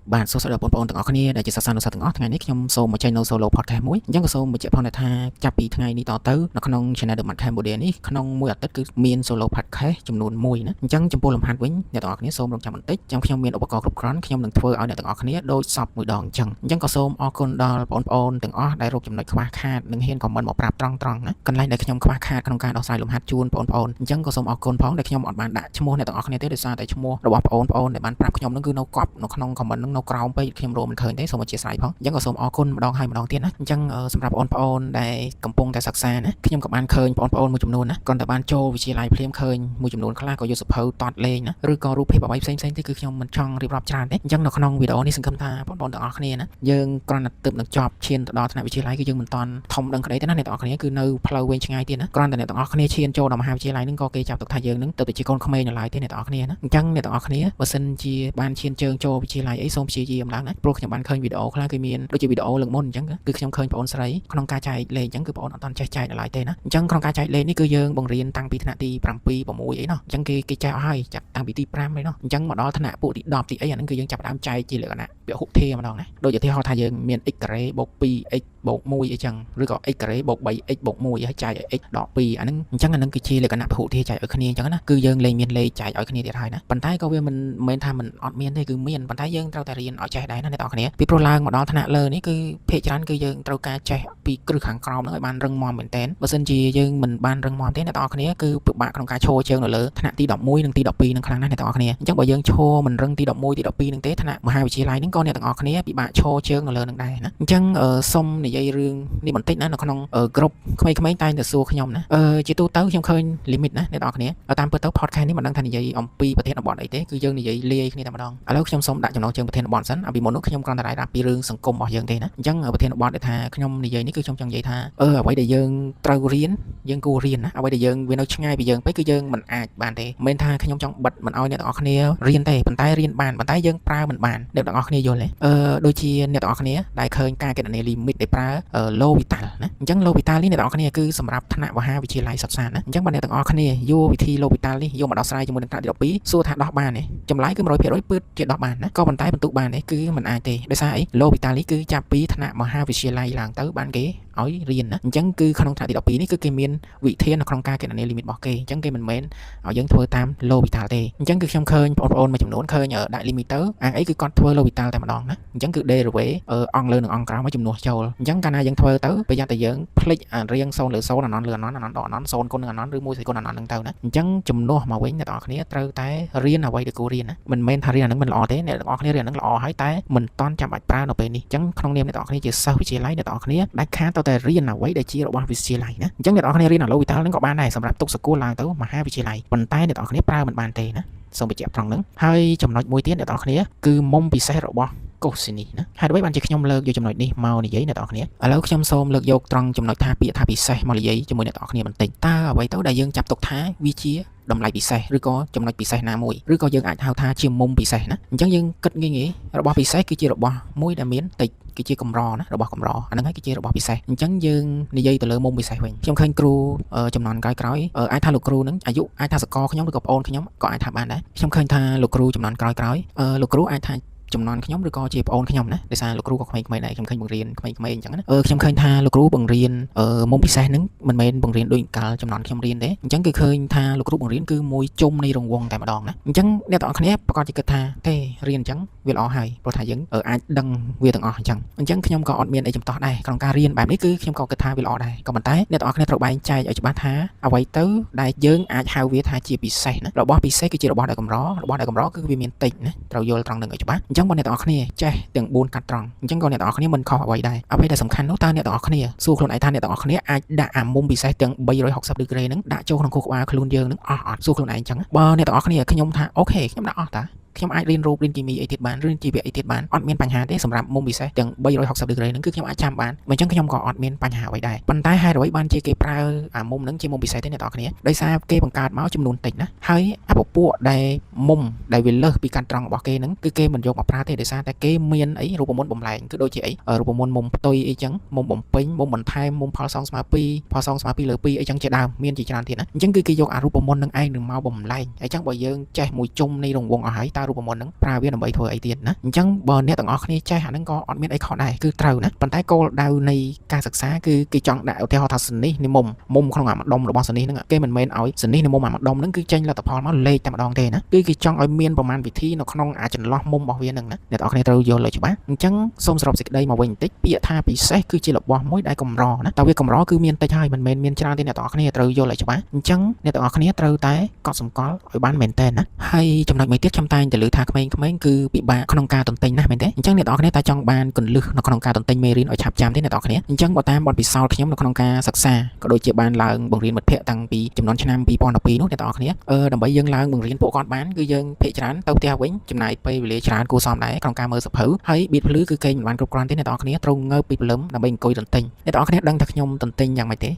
បាទសួស្តីបងប្អូនទាំងអស់គ្នាដែលជាសិស្សានុសិស្សទាំងអស់ថ្ងៃនេះខ្ញុំសូមមកចេញនៅ solo podcast មួយអញ្ចឹងក៏សូមបញ្ជាក់ផងដែរថាចាប់ពីថ្ងៃនេះតទៅនៅក្នុង channel The Mat Cambodia នេះក្នុងមួយអាទិត្យគឺមាន solo podcast ចំនួន1ណាអញ្ចឹងចំពោះលំហាត់វិញអ្នកទាំងអស់គ្នាសូមរងចាំបន្តិចចាំខ្ញុំមានឧបករណ៍គ្រប់គ្រាន់ខ្ញុំនឹងធ្វើឲ្យអ្នកទាំងអស់គ្នាដូចសពមួយដងអញ្ចឹងក៏សូមអរគុណដល់បងប្អូនទាំងអស់ដែលរកចំណុចខ្វះខាតនិងហ៊ាន comment មកប្រាប់ត្រង់ណាកន្លែងដែលខ្ញុំខ្វះខាតក្នុងការដោះស្រាយលំហាត់ជូនបងប្អូនអញ្ចឹងក៏សូមអរគុណផងដែលខ្ញុំអត់បានដាក់ឈ្មោះអ្នកទាំងអស់គ្នាទេដោយសារតែឈ្មោះរបស់បងប្អូនដែលបានប្រាប់ខ្ញុំនឹងគឺនៅកប់នៅក្នុង comment នឹងនៅក្រោមពេកខ្ញុំរកមិនឃើញទេសូមអធិស្ឋានផងអញ្ចឹងក៏សូមអរគុណម្ដងហើយម្ដងទៀតណាអញ្ចឹងសម្រាប់បងប្អូនដែលកំពុងតែសិក្សាណាខ្ញុំក៏បានឃើញបងប្អូនមួយចំនួនណាគ្រាន់តែបានចូលវិទ្យាល័យភ្លាមឃើញមួយចំនួនខ្លះក៏យកសភៅតតលេងណាឬក៏រូបភាពអ្វីផ្សេងៗទៀតគឺខ្ញុំមិនចង់រៀបរាប់ច្រើនទេអញ្ចឹងនៅក្នុងវីដេអូនេះសង្ឃឹមថាបងប្អូនទាំងអស់គ្នាណាយើងគ្រាន់តែទើបនឹងចប់ឈានទៅដល់ថ្នាក់វិទ្យាល័យគឺយើងមិនតាន់ធំដឹងក្តីទេណាអ្នកទាំងអស់គ្នាគឺនៅផ្លូវវែងឆ្ងាយទៀតណាគ្រាន់តែអ្នកទាំងអស់គ្នាឈានចូលដល់មហាវិទ្យាល័យហ្នឹងក៏គេចាប់ទុកថាយើងនឹងទៅជាកូនក្មេងនៅឡើយទេអ្នកទាំងអស់គ្នាណាអញ្ចឹងអ្នកទាំងអស់គ្នាបើសិនជាបានឈានជើងចូលវិទ្យាល័យអីសូមព្យាយាមឡើងណាព្រោះខ្ញុំបានឃើញវីដេអូខ្លះគឺមានដូចជាវីដេអូលើកមុនអញ្ចឹងគឺខ្ញុំឃើញបងអូនស្រីក្នុងការចែកលេខអញ្ចឹងគឺបងអូនអត់ទាន់ចេះចែកនៅឡើយទេណាអញ្ចឹងក្នុងការចែកលេខនេះគឺយើងបង្រៀនតាំងពីថ្នាក់ទី7 6អីណោះអញ្ចឹងគេចែកអស់ហើយចាប់តាំងពីទី5អីណោះអញ្ចឹងមកដល់ថ្នាក់ពួកទី10ទីអីអាហ្នឹងគឺយើងចាប់ផ្ដើមចែកជាលក្ខណៈពហុធាតុម្ដងណាដូចឧទាហរណ៍ថាយើងមាន x ការ៉េបូក 2x បូក 1អីចឹងឬក៏ x ការ៉េបូក 3x បូក 1ហើយចែកឲ្យ x ដក 2អាហ្នឹងអញ្ចឹងអាហ្នឹងគឺជាលក្ខណៈពហុធាតុចែកឲ្យគ្នាអញ្ចឹងណាគឺយើងលែងមានលេខចែកឲ្យគ្នាទៀតហើយណាប៉ុន្តែក៏វាមិនមែនថាមិនអត់មានទេគឺមានប៉ុន្តែយើងត្រូវតែរៀនឲ្យចេះដែរណាអ្នកនរគ្នាពីព្រោះឡើងមកដល់ថ្នាក់លើនេះគឺភាគច្រើនគឺយើងត្រូវការចេះពីគ្រឹះខាងក្រោមហ្នឹងឲ្យបានរឹងមាំមែនតើបើសិនជាយើងមិនបានរឹងមាំទេអ្នកនរគ្នាគឺពិបាកក្នុងការឈរជើងនៅលើថ្នាក់ទី11និងទី12នឹងខ្លាំងណាស់អ្នកនរគ្នាអញ្ចឹងបើយើងឈរមិនរឹងទី11ទី12នឹងទេថ្នាក់មហាវិទ្យាល័យហ្នឹងក៏អ្នកទាំងអស់គ្នាពិបាកឈរជើងនៅលើនឹងដែរណាអញ្ចឹងសុំនិយាយរឿងនេះបន្តិចណានៅក្នុងក្រុមក្មេងៗតែងតែសួរខ្ញុំណាជាទូទៅខ្ញុំឃើញ limit ណាអ្នកនរគ្នាតាមពិតទៅ podcast នេះមិនដឹងថានិយាយអំពីប្រធានបទអីទេគឺយើងនិយាយលាយគ្នាតែម្ដងឥឡូវខ្ញុំសូមដាក់ចំណងជើងប្រធានបទសិនពីមុននោះខ្ញុំគ្រាន់តែដាក់ពីរឿងសង្គមរបស់យើងទេណាអញ្ចឹងប្រធានបទដែលថាខ្ញុំនិយាយនេះគឺខ្ញុំចង់និយាយថាអ្វីដែលយើងត្រូវរៀនយើងគួររៀនណាអ្វីដែលយើងវានៅឆ្ងាយពីយើងពេកគឺយើងមិនអាចបានទេមិនមែនថាខ្ញុំចង់បិទមិនឲ្យអ្នកទាំងអស់គ្នារៀនទេប៉ុន្តែរៀនបានប៉ុន្តែយើងប្រើមិនបានអ្នកទាំងអស់គ្នាយល់ទេដូចជាអ្នកទាំងអស់គ្នាដែលឃើញការគណនា limit ដែលប្រើ low vital ណាអញ្ចឹង low vital នេះអ្នកទាំងអស់គ្នាគឺសម្រាប់ថ្នាក់មហាវិទ្យាល័យសិក្សាណាអញ្ចឹងបើអ្នកទាំងអស់គ្នាយកវិធី low vital នេះយកមកដោះស្រាយជាមួយនឹងថ្នាក់ទី12សួរថាដោះបានទេចម្លើយគឺ 100% ពឺតជាដោះបានណាក៏ប៉ុន្តែបន្ទុកបានទេគឺមិនអាចទេដោយសារអី low vital នេះគឺចាប់ពីថ្នាក់មហាវិទ្យាល័យឡើងទៅបានគេឲ្យរៀនណាអញ្ចឹងគឺក្នុងថ្នាក់ទី12នេះគឺគេមានវិធាននៅក្នុងការគណនា limit របស់គេអញ្ចឹងគេមិនមែនឲ្យយើងធ្វើតាម low vital ទេអញ្ចឹងគឺខ្ញុំឃើញបងប្អូនមួយចំនួនឃើញដាក់ limit ទៅអាងអីគឺគាត់ធ្វើ low vital តែម្ដងណាអញ្ចឹងគឺ derivative អង្គលើនិងអង្គក្រោមឲ្យជំនួសចូលអញ្ចឹងកាលណាយើងធ្វើទៅប្រយ័ត្នតែយើងភ្លេចរៀង0លើ0អាននលើអាននអាននដកអានន0គុណនឹងអាននឬ1សេគុណអានននឹងទៅណាអញ្ចឹងជំនួសមកវិញអ្នកទាំងអស់គ្នាត្រូវតែរៀនអ្វីដែលគួររៀនណាមិនមែនថារៀនអានឹងមិនល្អទេអ្នកទាំងអស់គ្នារៀនអានឹងល្អហើយតែមិនតាន់ចាំបាច់ប្រើនៅពេលនេះអញ្ចឹងក្នុងនាមអ្នកទាំងអស់គ្នាជាសិស្សវិទ្យាល័យអ្នកទាំងអស់គ្នាដាច់ខាតទៅតែរៀនអ្វីដែលជារបស់វិទ្យាល័យណាអញ្ចឹងអ្នកទាំងអស់គ្នារៀន low vital ហ្នឹងក៏បានដែរសម្រាប់ទុកសកលឡើងទៅមហាវិទ្យាល័យប៉ុន្តែអ្នកទាំងអស់គ្នាប្រើមិនបានទេណាសូមបញ្ជាក់ត្រង់ហ្នឹងហើយចំណុចមួយទៀតអ្នកទាំងអស់គ្នាគឺមុំពិសេសរបស់កូស៊ីនីណាហើយអ្វីបានជាខ្ញុំលើកយកចំណុចនេះមកនិយាយអ្នកទាំងអស់គ្នាឥឡូវខ្ញុំសូមលើកយកត្រង់ចំណុចថាពាក្យថាពិសេសមកនិយាយជាមួយអ្នកទាំងអស់គ្នាបន្តិចតើអ្វីទៅដែលយើងចាប់ទុកថាវាជាតម្លៃពិសេសឬក៏ចំណុចពិសេសណាមួយឬក៏យើងអាចហៅថាជាមុំពិសេសណាអញ្ចឹងយើងគិតងាយៗរបស់ពិសេសគឺជារបស់មួយដែលមានតិចគឺជាកម្រណារបស់កម្រអាហ្នឹងហើយគឺជារបស់ពិសេសអញ្ចឹងយើងនិយាយទៅលើមុំពិសេសវិញខ្ញុំឃើញគ្រូចំនួនក្រោយៗអាចថាលោកគ្រូហ្នឹងអាយុអាចថាសកលខ្ញុំឬក៏ប្អូនខ្ញុំក៏អាចថាបានដែរខ្ញុំឃើញថាលោកគ្រូចំនួនក្រោយៗលោកគ្រូអាចថាចំនួនខ្ញុំឬក៏ជាប្អូនខ្ញុំណាដោយសារលោកគ្រូក៏ក្មេងៗដែរខ្ញុំឃើញបង្រៀនក្មេងៗអញ្ចឹងណាខ្ញុំឃើញថាលោកគ្រូបង្រៀនមុំពិសេសហ្នឹងមិនមែនបង្រៀនដូចកាលចំនួនខ្ញុំរៀនទេអញ្ចឹងគឺឃើញថាលោកគ្រូបង្រៀនគឺមួយជុំនៃរង្វង់តែម្ដងណាអញ្ចឹងអ្នកទាំងអស់គ្នាប្រកាសជាគិតថាទេរៀនអញ្ចឹងវាល្អហើយព្រោះថាយើងអាចដឹងវាទាំងអស់អញ្ចឹងខ្ញុំក៏អត់មានអីចំទាស់ដែរក្នុងការរៀនបែបនេះគឺខ្ញុំក៏គិតថាវាល្អដែរក៏ប៉ុន្តែអ្នកទាំងអស់គ្នាត្រូវបែងចែកឲ្យច្បាស់ថាអ្វីទៅដែលយើងអាចហៅវាថាជាពិសេសណារបស់ពិសេសគឺជារបស់ដែលកម្ររបស់ដែលកម្រគឺវាមានតិចណាត្រូវយល់ត្រង់នឹងឲ្យច្បាស់អញ្ចឹងបើអ្នកទាំងអស់គ្នាចេះទាំង4កាត់ត្រង់អញ្ចឹងក៏អ្នកទាំងអស់គ្នាមិនខុសអ្វីដែរអ្វីដែលសំខាន់នោះតើអ្នកទាំងអស់គ្នាសួរខ្លួនឯងថាអ្នកទាំងអស់គ្នាអាចដាក់អាមុំពិសេសទាំង360 degree ហ្នឹងដាក់ចូលក្នុងខួរក្បាលខ្លួនយើងនឹងអត់សួរខ្លួនឯងអញ្ចឹងបើអ្នកទាំងអស់គ្នាខ្ញុំថាអូខេខ្ញុំដាក់អស់តាខ្ញុំអាចរៀនរូបរៀនគីមីអីទៀតបានរៀនជីវៈអីទៀតបានអត់មានបញ្ហាទេសម្រាប់មុំពិសេសទាំង360 degree ហ្នឹងគឺខ្ញុំអាចចាំបានអញ្ចឹងខ្ញុំក៏អត់មានបញ្ហាអ្វីដែរប៉ុន្តែហេតុអ្វីបានជាគេប្រើអាមុំហ្នឹងជាមុំពិសេសទេអ្នកនរគ្នាដោយសារគេបង្កើតមកចំនួនតិចណាហើយអាពពួកដែលមុំដែលវាលើសពីកាត់ត្រង់របស់គេហ្នឹងគឺគេមិនយកមកប្រើទេដោយសារតែគេមានអីរូបមន្តបំលែងគឺដូចជាអីរូបមន្តមុំផ្ទុយអីចឹងមុំបំពេញមុំបន្ថែមមុំផលសងស្មើ2ផលសងស្មើ2លើ2អីចឹងជាដើមមានជាច្រើនទៀតណាអញ្ចឹងគឺគេយកអារូបមន្តនឹងឯងនឹងមកបំលែងអញ្ចឹងបើយើងចេះមួយជុំនៃរង្វង់អស់ហើយតើ រូបមន្តហ្នឹងប្រើវាដើម្បីធ្វើអីទៀតណាអញ្ចឹងបើអ្នកទាំងអស់គ្នាចេះអាហ្នឹងក៏អត់មានអីខុសដែរគឺត្រូវណាប៉ុន្តែគោលដៅនៃការសិក្សាគឺគេចង់ដាក់ឧទាហរណ៍ថាសន្និសនិមុំក្នុងអាម្ដុំរបស់សន្និសហ្នឹងគេមិនមែនឲ្យសន្និសនិមុំអាម្ដុំហ្នឹងគឺចេញលទ្ធផលមកលេខតែម្ដងទេណាគឺគេចង់ឲ្យមានប្រមាណវិធីនៅក្នុងអាចន្លោះមុំរបស់វាហ្នឹងណាអ្នកទាំងអស់គ្នាត្រូវយល់ឲ្យច្បាស់អញ្ចឹងសូមសរុបសេចក្តីមកវិញបន្តិចពាក្យថាពិសេសគឺជារបស់មួយដែលកម្រណាតែវាកម្រគឺមានតិចហើយមិនមែនមានច្រើនទេអ្នកទាំងអស់គ្នាត្រូវយល់ឲ្យច្បាស់អញ្ចឹងអ្នកទាំងអស់គ្នាត្រូវតែកត់សម្គាល់ឲ្យបានមែនតើណាហើយចំណុចមួយទៀតខ្ញុំតែងតែលើថាក្មេងៗគឺពិបាកក្នុងការទន្ទិញណាមែនទេអញ្ចឹងអ្នកទាំងអស់គ្នាតែចង់បានកន្លឹះនៅក្នុងការទន្ទិញមេរៀនឲ្យឆាប់ចាំទេអ្នកទាំងអស់គ្នាអញ្ចឹងបើតាមបទពិសោធន៍ខ្ញុំនៅក្នុងការសិក្សាក៏ដូចជាបានឡើងបង្រៀនមិត្តភ័ក្តិតាំងពីចំនួនឆ្នាំ2012នោះអ្នកទាំងអស់គ្នាដើម្បីយើងឡើងបង្រៀនពួកគាត់បានគឺយើងភាគច្រើនទៅផ្ទះវិញចំណាយពេលវេលាច្រើនគួរសមដែរក្នុងការមើលសភៅហើយបៀតភ្លឺគឺគេមិនបានគ្រប់គ្រាន់ទេអ្នកទាំងអស់គ្នាត្រូវងើបពីព្រលឹមដើម្បីអង្គុយទន្ទិញអ្នកទាំងអស់គ្នាដឹងថាខ្ញុំទន្ទិញយ៉ាងម៉េចទេ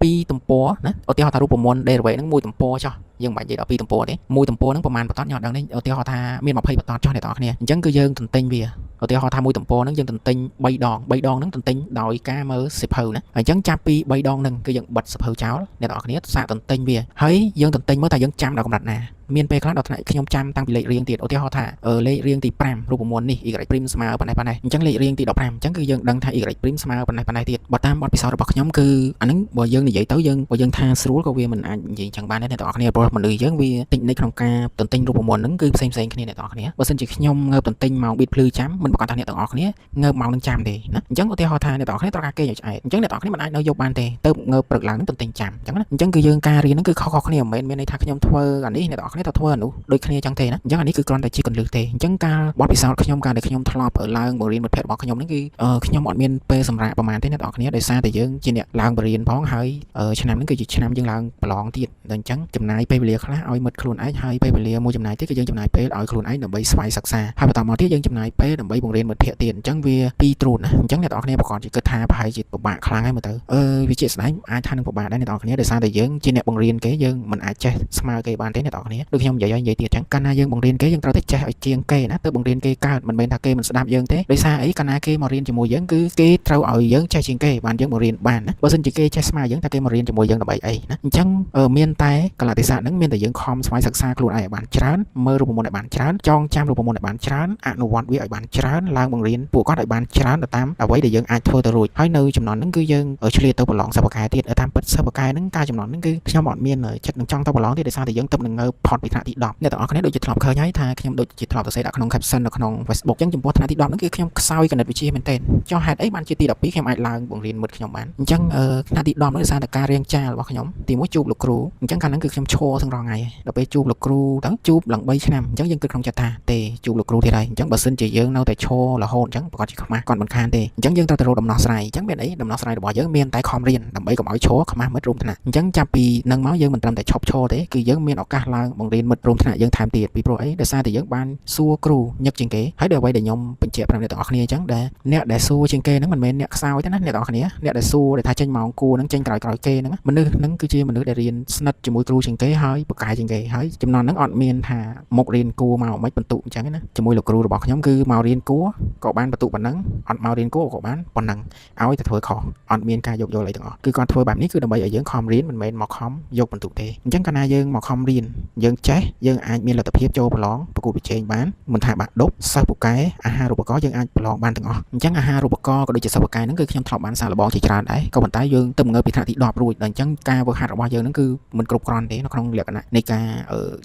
2ទំព័រណាឧទាហរណ៍ថារូបមន្ត Derivate ហ្នឹង1ទំព័រចុះយើងមិនបាច់និយាយដល់2ទំព័រទេ1ទំព័រហ្នឹងប្រហែលបតខ្ញុំអត់ដឹងទេឧទាហរណ៍ថាមាន20បតចុះអ្នកទាំងអស់គ្នាអញ្ចឹងគឺយើងទន្ទិញវាឧទាហរណ៍ថា1ទំព័រហ្នឹងយើងទន្ទិញ3ដងហ្នឹងទន្ទិញដោយការមើលសភៅណាអញ្ចឹងចាប់ពី3ដងហ្នឹងគឺយើងបិទសភៅចោលអ្នកទាំងអស់គ្នាសាកទន្ទិញវាហើយយើងទន្ទិញមើលថាយើងចាំដល់កម្រិតណាមានពេលខ្លះដល់ថ្នាក់ខ្ញុំចាំតាំងពីលេខរៀងទៀតឧទាហរណ៍ថាលេខរៀងទី5រូបមន្តនេះ y' ស្មើប៉ុណ្ណេះអញ្ចឹងលេខរៀងទី15អញ្ចឹងគឺយើងដឹងថា y' ស្មើប៉ុណ្ណេះទៀតបើតាមបទពិសោធន៍របស់ខ្ញុំគឺអាហ្នឹងបើយើងនិយាយទៅបើយើងថាស្រួលក៏វាមិនអាចនិយាយអញ្ចឹងបានដែរអ្នកទាំងអស់គ្នាព្រោះមនុស្សយើងវាតិចនិចក្នុងការទន្ទិញរូបមន្តហ្នឹងគឺផ្សេងគ្នាអ្នកទាំងអស់គ្នាបើសិនជាខ្ញុំងើបទន្ទិញម៉ោងបៀតភ្លឺចាំមិនប្រកាសថាអ្នកទាំងអស់គ្នាងើបម៉ោងនឹងចាំទេណាអញ្ចឹងឧទាហរណ៍ថាអ្នកទាំងអស់គ្នាត្រូវការគេឲ្យឆ្អែតអញ្ចឹងអ្នកទាំងអស់គ្នាមិនអាចនៅយប់បានទេទៅងើបព្រឹកឡើងនឹងទន្ទិញចាំអញ្ចឹងណាអញ្ចឹងគឺយើងការរៀនហ្នឹងគឺខុសគ្នាមិនមែនមានន័យថាខ្ញុំធ្វើអានេះអ្នកទាំងអស់គ្នាត្រូវធ្វើអានោះដូចគ្នាអញ្ចឹងទេណាអញ្ចឹងអានេះគឺគ្រាន់តែជាកន្លឹះទេអញ្ចឹងការបទពិសោធន៍ខ្ញុំការដែលខ្ញុំធ្លាប់ឡើងបង្រៀនមិត្តភ័ក្តិរបស់ខ្ញុំហ្នឹងគឺខ្ញុំអត់មានពេលសម្រាប់ប្រហែលទេអ្នកទាំងអស់គ្នាដោយសារតែយើងជាអ្នកឡើងបង្រៀនផងហើយឆ្នាំហ្នឹងគឺជាឆ្នាំយើងឡើងប្រឡងទៀតដល់អញ្ចឹងចំណាយពេលវេលាខ្លះឲ្យមិត្តខ្លួនឯងហើយពេលវេលាមួយចំណាយទៀតគឺយើងចំណាយពេលឲ្យខ្លួនឯងដើម្បីស្វ័យសិក្សាហើយបន្តមកទៀតយើងចំណាយពេលដើម្បីបង្រៀនមិត្តភ័ក្តិទៀតអញ្ចឹងវាពីរទ្រូតណាអញ្ចឹងអ្នកទាំងអស់គ្នាប្រកាសជាគិតថាប្រហែលជាពិបាកខ្លាំងហើយមើលទៅវាជាស្ដែងអាចថានឹងពិបាកដែរអ្នកទាំងអស់គ្នាដោយសារតែយើងជាអ្នកបង្រៀនគេយើងមិនអាចចេះស្មើគេបានទេអ្នកទាំងអស់គ្នាដូចខ្ញុំនិយាយទៀតអញ្ចឹងកាលណាយើងបង្រៀនគេយើងត្រូវតែចេះឲ្យជាងគេណាទៅបង្រៀនគេកើតមិនមែនថាគេមិនស្ដាប់យើងទេដោយសារអីកាលណាគេមករៀនជាមួយយើងគឺគេត្រូវឲ្យយើងចេះជាងគេបានយើងបង្រៀនបានណាបើមិនជាគេចេះស្មើយើងតែគេមករៀនជាមួយយើងដើម្បីអីណាអញ្ចឹងមានតែកលៈទេសៈហ្នឹងមានតែយើងខំស្វ័យសិក្សាខ្លួនឯងឲ្យបានច្រើនមើលរូបមន្តឲ្យបានច្រើនចងចាំរូបមន្តឲ្យបានច្រើនអនុវត្តវាឲ្យបានច្រើនឡើងបង្រៀនពួកគាត់ឲ្យបានច្រើនទៅតាមអ្វីដែលយើងអាចធ្វើទៅរួចហើយនៅចំណន់ហ្នឹងគឺយើងឆ្លៀតទៅប្រឡងសិប្បកម្មទៀតតាមពិតសិប្បកម្មហ្នឹងការចំណន់ហ្នឹងគឺខ្ញុំអត់មានចិត្តនឹងចង់ទៅប្រឡងទេដោយសារតែយើងទៅនឹងងើបផុតពីថ្នាក់ទី10អ្នកទាំងអស់គ្នាដូចជាធ្លាប់ឃើញហើយថាខ្ញុំដូចជាធ្លាប់សរសេរដាក់ក្នុង caption នៅក្នុង Facebook អញ្ចឹងចំពោះថ្នាក់ទី10ហ្នឹងគឺខ្ញុំខ្សោយគណិតវិទ្យាមែនទែនចុះហេតុអីបានជាទី12ខ្ញុំអាចឡើងបង្រៀនមិត្តខ្ញុំបានអញ្ចឹងថ្នាក់ទី10ហ្នឹងដោយសារតែការរៀងចាលរបស់ខ្ញុំទី1ជួបលោកគ្រូអញ្ចឹងកាលហ្នឹងគឺខ្ញុំឈរទាំងរងថ្ងៃដល់ពេលជួបលោកគ្រូទៅជួបឡើង3ឆ្នាំអញ្ចឹងយើងគិតក្នុងចិត្តថាទេជួបលោកគ្រូទៀតហើយអញ្ចឹងបើសិនជាយើងនៅតែឈររហូតអញ្ចឹងប្រកាសជាខ្មាស់គាត់មិនខានទេអញ្ចឹងយើងត្រូវតែរកដំណោះស្រាយអញ្ចឹងមានអីដំណោះស្រាយរបស់យើងមានតែខំរៀនដើម្បីកុំឲ្យឈរខ្មាស់មិត្តរួមថ្នាក់អញ្ចឹងចាប់ពីនឹងមកយើងមិនត្រឹមតែឈប់ឈរទេគឺយើងមានឱកាសឡើងបង្រៀនមិត្តរួមថ្នាក់យើងថែមទៀតពីព្រោះអីដោយសារតែយើងបានសួរគ្រូញឹកជាងគេហើយដល់អ្វីដែលខ្ញុំបញ្ជាក់ប្រាប់អ្នកទាំងអស់គ្នាអញ្ចឹងដែលអ្នកដែលសួរជាងគេហ្នឹងមិនមែនអ្នកខ្សោយទេណាអ្នកទាំងអស់គ្នាអ្នកដែលសួរដែលថាចេញម៉ោងគួរហ្នឹងចេញក្រោយគេហ្នឹងមនុស្សហ្នឹងគឺជាមនុស្សដែលរៀនស្និទ្ធជាមួយគ្រូជាងគេហើយបកកាយជាងគេហើយចំណន់ហ្នឹងអត់មានថាមករៀនគួរមកមិនបន្ទុកអញ្ចឹងណាជាមួយលោកគ្រូរបស់ខ្ញុំគឺមករៀនគួរក៏បានបន្ទុកប៉ុណ្ណឹងអត់មករៀនគួរក៏បានប៉ុណ្ណឹងឲ្យតែធ្វើខុសអត់មានការយកអីទាំងអស់គឺគាត់ធ្វើបែបនេះគឺដើម្បីឲ្យយើងខំរៀនមិនមែនមកខំយកបន្ទុកទេអញ្ចឹងកាលណាយើងមកខំរៀនយើងចេះយើងអាចមានលទ្ធភាពចូលប្រឡងប្រកួតប្រជែងបានមិនថាបាក់ដប់សិស្សពូកែអាហារូបករណ៍យើងអាចប្រឡងបានទាំងអស់អញ្ចឹងអាហារូបករណ៍ក៏ដូចជាសិស្សពូកែហ្នឹងគឺខ្ញុំធ្លាប់បានសាកល្បងជាច្រើនដែរក៏ប៉ុន្តែយើងទៅងើបពីថ្នាក់ទី10រួចដល់អញ្ចឹងការវឹកហាត់របស់យើងហ្នឹងគឺមិនគ្រប់គ្រាន់ទេនៅក្នុងលក្ខណៈនៃការ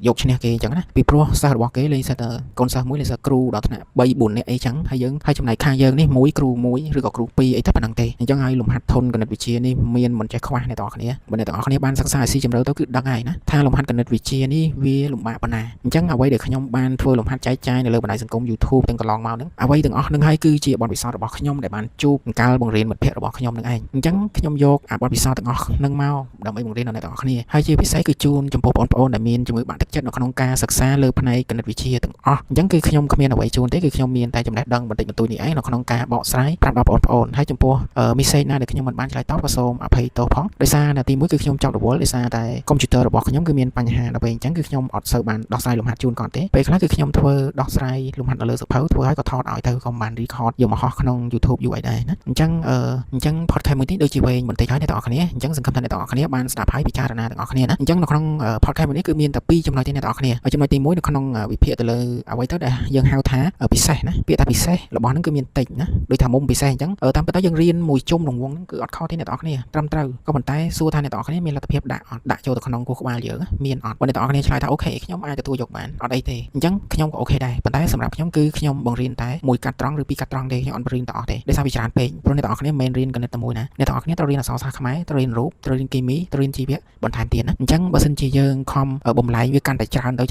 យកឈ្នះគេអញ្ចឹងណាពីព្រោះសិស្សរបស់គេលេងសិស្សតែកូនសិស្សមួយលេងសិស្សគ្រូដល់ថ្នាក់3 4នាក់អីចឹងហើយចំណែកខាងយើងនេះមួយគ្រូមួយឬក៏គ្រូ2អីតែប៉ុណ្្នឹងទេអញ្ចឹងហើយលំហាត់ធនគណិតវិទ្យានេះមានមិនចេះខ្វះអ្នកទាំងអស់គ្នាបើអ្នកទាំងអស់គ្នាបានសិក្សាឲ្យស៊ីជម្រៅទៅគឺដឹងហើយណាថាលំហាត់គណិតវិទ្យានេះវាលំបាកប៉ុណ្ណាអញ្ចឹងអ្វីដែលខ្ញុំបានធ្វើលំហាត់ចែកចាយនៅលើបណ្ដាញសង្គម YouTube ទាំងកន្លងមកហ្នឹងអ្វីទាំងអស់ហ្នឹងហើយគឺជាបទពិសោធន៍របស់ខ្ញុំដែលបានជួបកាលបង្រៀនមិត្តភ័ក្តិរបស់ខ្ញុំនឹងឯងអញ្ចឹងខ្ញុំយកបទពិសោធន៍ទាំងអស់ហ្នឹងមកដើម្បីបង្រៀនដល់អ្នកទាំងអស់គ្នាហើយជាពិសេសគឺជូនចំពោះបងប្អូនដែលមានជំងឺបាក់ទឹកចិត្តនៅក្នុងការសិក្សាលើផ្នែកគណិតវិទ្យាទាំងអស់អញ្ចឹងគឺខ្ញុំគ្មានអ្វីជូនទេគឺខ្ញុំមានតែចំណេះដឹងបណ្ បន្តិចបន្តួចនេះឯងនៅក្នុងការបកស្រាយប្រាប់ដល់បងប្អូនហើយចំពោះ message ណាដែលខ្ញុំមិនបានឆ្លើយតបក៏សូមអភ័យទោសផងដោយសារនៅទី1គឺខ្ញុំចង់រវល់ដោយសារតែកុំព្យូទ័ររបស់ខ្ញុំគឺមានបញ្ហាដល់ពេលអញ្ចឹងគឺខ្ញុំអត់សូវបានដោះស្រាយលំហាត់ជូនគាត់ទេពេលខ្លះគឺខ្ញុំធ្វើដោះស្រាយលំហាត់នៅលើសភៅធ្វើឲ្យក៏ថតឲ្យទៅក៏មិនបាន record យកមកហោះក្នុង YouTube យូរអីដែរណាអញ្ចឹង podcast មួយនេះដូចជាវែងបន្តិចហើយអ្នកទាំងអស់គ្នាអញ្ចឹងសង្ឃឹមថាអ្នកទាំងអស់គ្នាបានស្ដាប់ហើយពិចារណាទាំងអស់គ្នាណាអញ្ចឹងនៅក្នុង podcast មួយនេះគឺមានតែ2ចំណុចទេអ្នកទាំងអស់គ្នាចំណុចទី1នៅក្នុងវិភាគទៅលើអ្វីទៅដែលយើងហៅថាពិសេសណាពាក្យថាពិសេសរបស់ហ្នឹងគឺមានតិចណាដូចថាមុំពិសេសអញ្ចឹងតាមពិតទៅយើងរៀនមួយជុំរង្វង់ហ្នឹងគឺអត់ខុសទេអ្នកទាំងអស់គ្នាត្រឹមត្រូវក៏ប៉ុន្តែសួរថាអ្នកទាំងអស់គ្នាមានលទ្ធភាពដាក់ចូលទៅក្នុងគូក្បាលយើងមានអត់បើអ្នកទាំងអស់គ្នាឆ្លើយថាអូខេខ្ញុំអាចទទួលយកបានអត់អីទេអញ្ចឹងខ្ញុំក៏អូខេដែរប៉ុន្តែសម្រាប់ខ្ញុំគឺខ្ញុំបង្រៀនតែមួយកាត់ត្រង់ឬពីរកាត់ត្រង់ទេខ្ញុំអត់បង្រៀនទាំងអស់ទេដោយសារវាច្រើនពេកព្រោះអ្នកទាំងអស់គ្នាមិនមែនរៀនគណិតតែមួយណាអ្នកទាំងអស់គ្នាត្រូវរៀនអក្សរសាស្ត្រខ្មែរត្រូវរៀនរូបត្រូវរៀនគីមីត្រូវរៀនជីវៈបន្ថែមទៀតណាអញ្ចឹងបើសិនជាយើងខំបំលែងវាកាន់តែច្រើនទៅ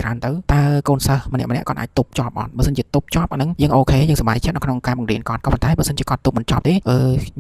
តើកូនសិស្សម្នាក់គាត់អាចទប់ជាប់អត់បើសិនជាទប់ជាប់អាហ្នឹងយើងអូខេយើងសប្បាយចិត្តនៅក្នុងការបង្រៀនគាត់ក៏ប៉ុន្តែបើសិនជាគាត់ទប់មិនជាប់ទេ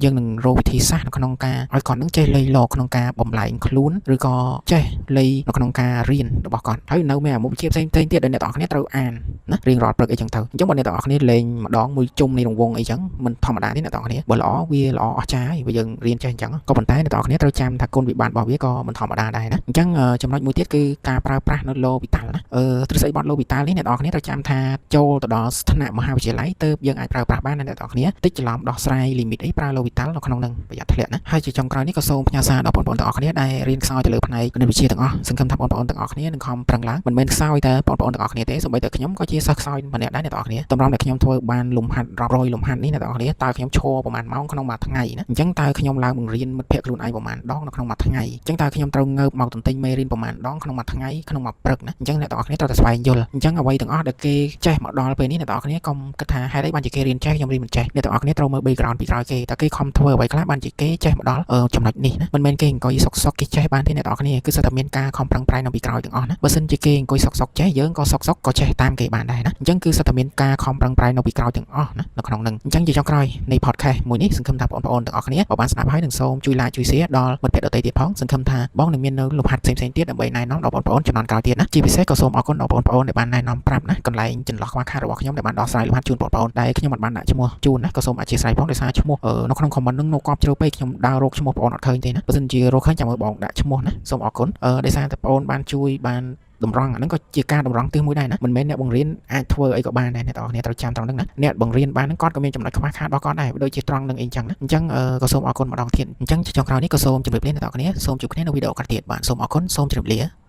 យើងនឹងរកវិធីសាស្ត្រនៅក្នុងការឲ្យគាត់នឹងចេះលៃលកក្នុងការបំលែងខ្លួនឬក៏ចេះលៃនៅក្នុងការរៀនរបស់គាត់ហើយនៅមានមុខវិជ្ជាផ្សេងទៀតដែលអ្នកទាំងអស់គ្នាត្រូវអានណារៀងរាល់ព្រឹកអីចឹងទៅអញ្ចឹងបើអ្នកទាំងអស់គ្នាលេងម្ដងមួយជុំនៃរង្វង់អីចឹងមិនធម្មតាទេអ្នកទាំងអស់គ្នាបើល្អវាល្អអស្ចារ្យហើយបើយើងរៀនចេះអញ្ចឹងក៏ប៉ុន្តែអ្នកទាំងអស់គ្នាត្រូវចាំថាគុណវិបត្តិរបស់វាក៏មិនធម្មតាដែរណាអញ្ចឹងចំណុចមួយទៀតគឺការប្រើប្រាស់នៅឡូវីតាល់ណាទ្រឹស្ដីបត់ឡូវីតាល់នេះអ្នកទាំងអស់គ្នាត្រូវចាំថាចូលទៅដល់ថ្នាក់មហាវិទ្យាល័យទើបយើងអាចប្រើប្រាស់បានអ្នកទាំងអស់គ្នាតិចច្រឡំដោះស្រាយលីមីតអីប្រើឡូវីតាល់នៅក្នុងនឹងប្រយ័ត្នធ្លាក់ណាហើយជាចុងក្រោយនេះក៏សូមផ្ញើសារដល់បងប្អូនទាំងអស់គ្នាដែលរៀនខ្សោយទៅលើផ្នែកគណិតវិទ្យាទាំងអស់សង្ឃឹមថាបងប្អូនទាំងអស់គ្នានឹងខំប្រឹងឡើងមិនមែនខ្សោយតែបងប្អូនទាំងអស់គ្នាទេសូម្បីតែខ្ញុំក៏ជាសិស្សខ្សោយម្នាក់ដែរអ្នកទាំងអស់គ្នាតម្រាំដែលខ្ញុំធ្វើបានលំហាត់រាប់រយលំហាត់នេះអ្នកទាំងអស់គ្នាតើខ្ញុំឈរប្រហែលម៉ោងក្នុងមួយថ្ងៃណាអញ្ចឹងតើខ្ញុំឡើងបង្រៀនមិត្តភ័ក្តិខ្លួនឯងប្រហែលដងនៅក្នុងមួយថ្ងៃអញ្ចឹងតើខ្ញុំត្រូវងើបមកទន្ទិញមេរៀនប្រហែលដងក្នុងមួយថ្ងៃក្នុងមួយព្រឹកណាអញ្ចឹងអ្នកទាំងអស់គ្នាត្រូវតែស្វែងយល់អញ្ចឹងអ្វីទាំងអស់ដែលគេចេះមកដល់ពេលនេះអ្នកទាំងអស់គ្នាកុំគិតថាហេតុអីបានជាគេរៀនចេះខ្ញុំរៀនមិនចេះអ្នកទាំងអស់គ្នាត្រូវមើល background ពីក្រោយគេតើគេខំធ្វើអ្វីខ្លះបានជាគេចេះមកដល់ចំណុចនេះណាមិនមែនគេអង្គុយសុកគេចេះបានទេអ្នកទាំងអស់គ្នាគឺសិតតែមានការខំប្រឹងប្រែងនៅពីក្រោយទាំងអស់ណាបើសិនជាគេអង្គុយសុកចេះយើងក៏សុកក៏ចេះតាមគេបានដែរណាអញ្ចឹងគឺសិតតែមានការខំប្រឹងប្រែងនៅពីក្រោយទាំងអស់ណានៅក្នុងនឹងអញ្ចឹងជាចុងក្រោយនៃ podcast មួយនេះសង្ឃឹមថាបងប្អូនទាំងអស់គ្នាបានស្ដាប់ហើយនឹងសូមជួយ like ជួយ share ដល់មិត្តភ័ក្តិដទៃទៀតផងសង្ឃឹមថាបងនឹងមាននៅលំហាត់ផ្សេងទៀតដើម្បីណែនាំដល់បងប្អូនចំនួនក្រោយទៀតណាជាពិសេសក៏សូមអរគុណដល់បងប្អូនដែលបានណែនាំប្រាប់ណាកន្លែងចន្លោះខ្វះខាតរបស់ខ្ញុំដែលបានដោះស្រាយលំហាត់ជូនបងប្អូនដែលខ្ញុំមិនបានដាក់ឈ្មោះជូនណាក៏សូមអធិស្ឋានផងដោយសារឈ្មោះនៅក្នុង comment នឹងនៅកប់ជ្រៅពេកខ្ញុំដើររកឈ្មោះបងប្អូនអត់ឃើញទេណាបើមិនជារកឃើញចាំមើលបងដាក់ឈ្មោះណាសូមអរគុណដោយសារតែបងប្អូនបានជួយបានតម្រង់អាហ្នឹងក៏ជាការតម្រង់ទិសមួយដែរណាមិនមែនអ្នកបង្រៀនអាចធ្វើអីក៏បានដែរអ្នកទាំងអស់គ្នាត្រូវចាំត្រង់ហ្នឹងណាអ្នកបង្រៀនបានហ្នឹងគាត់ក៏មានចំណុចខ្វះខាតរបស់គាត់ដែរដូចជាត្រង់នឹងអីចឹងណាអញ្ចឹងក៏សូមអរគុណម្ដងទៀតអញ្ចឹងចុងក្រោយនេះក៏សូមជម្រាបលាអ្នកទាំងអស់គ្នាសូមជួបគ្នានៅវីដេអូក្រោយទៀតបាទសូមអរគុណសូមជម្រាបលា